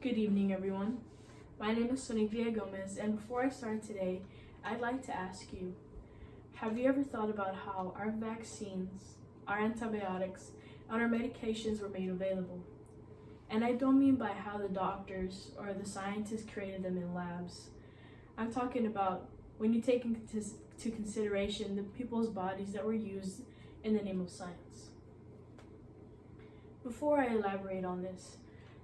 Good evening, everyone. My name is Henrietta Lacks, and before I start today, I'd like to ask you, have you ever thought about how our vaccines, our antibiotics, and our medications were made available? And I don't mean by how the doctors or the scientists created them in labs. I'm talking about when you take into consideration the people's bodies that were used in the name of science. Before I elaborate on this,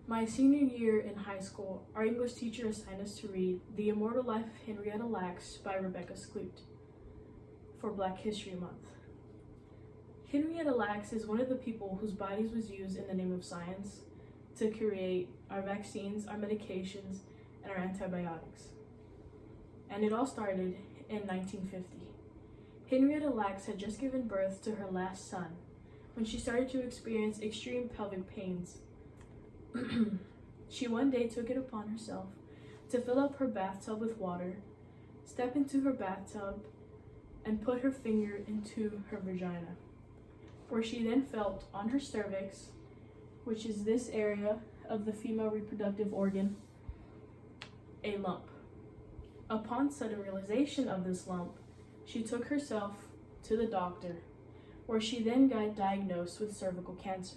my senior year in high school, our English teacher assigned us to read The Immortal Life of Henrietta Lacks by Rebecca Skloot for Black History Month. Henrietta Lacks is one of the people whose bodies was used in the name of science to create our vaccines, our medications, and our antibiotics. And it all started in 1950. Henrietta Lacks had just given birth to her last son when she started to experience extreme pelvic pains. She one day took it upon herself to fill up her bathtub with water, step into her bathtub, and put her finger into her vagina, where she then felt on her cervix, which is this area of the female reproductive organ, a lump. Upon sudden realization of this lump, she took herself to the doctor, where she then got diagnosed with cervical cancer.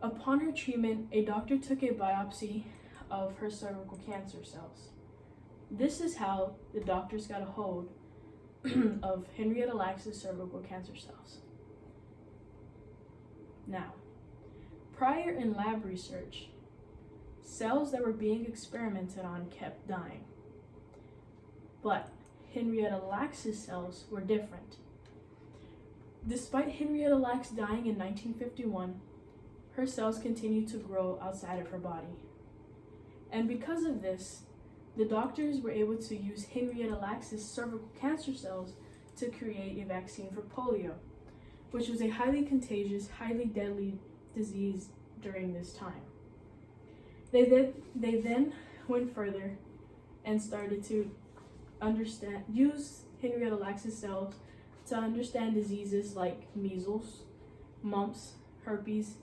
Upon her treatment, a doctor took a biopsy of her cervical cancer cells. This is how the doctors got a hold of Henrietta Lacks' cervical cancer cells. Now, prior in lab research, cells that were being experimented on kept dying. But Henrietta Lacks' cells were different. Despite Henrietta Lacks dying in 1951, her cells continued to grow outside of her body. And because of this, the doctors were able to use Henrietta Lacks' cervical cancer cells to create a vaccine for polio, which was a highly contagious, highly deadly disease during this time. They then went further and started to use Henrietta Lacks' cells to understand diseases like measles, mumps, herpes,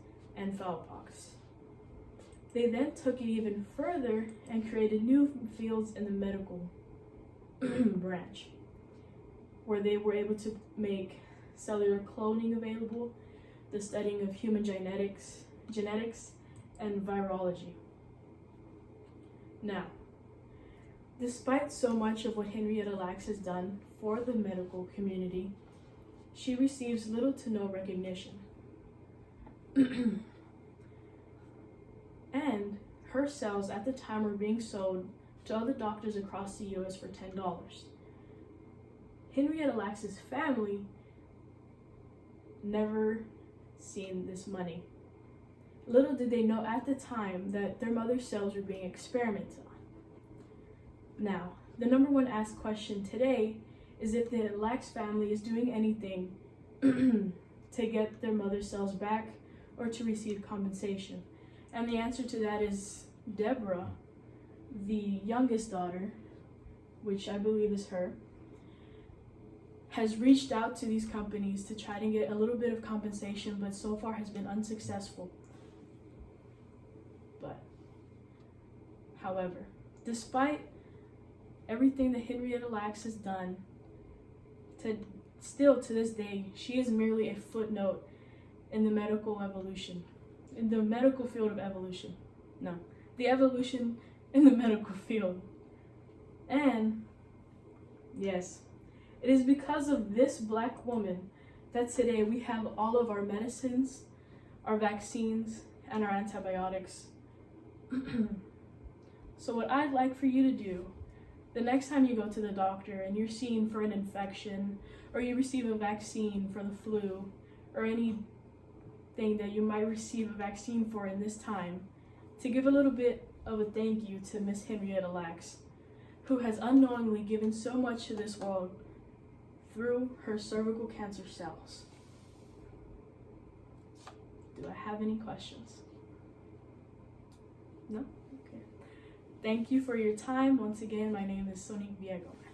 and foulpox. They then took it even further and created new fields in the medical branch, where they were able to make cellular cloning available, the studying of human genetics, and virology. Now, despite so much of what Henrietta Lacks has done for the medical community, she receives little to no recognition. And her cells at the time were being sold to other doctors across the US for $10. Henrietta Lacks' family never seen this money. Little did they know at the time that their mother's cells were being experimented on. Now, the number one asked question today is if the Lacks family is doing anything to get their mother's cells back or to receive compensation. And the answer to that is Deborah, the youngest daughter, which I believe is her, has reached out to these companies to try to get a little bit of compensation, but so far has been unsuccessful. However, despite everything that Henrietta Lacks has done, still to this day, she is merely a footnote in the medical field of evolution. No, the evolution in the medical field. And yes, it is because of this Black woman that today we have all of our medicines, our vaccines, and our antibiotics. So what I'd like for you to do, the next time you go to the doctor and you're seen for an infection, or you receive a vaccine for the flu, or anything that you might receive a vaccine for in this time, to give a little bit of a thank you to Miss Henrietta Lacks, who has unknowingly given so much to this world through her cervical cancer cells. Do I have any questions? No? Okay. Thank you for your time. Once again, my name is Henrietta Lacks.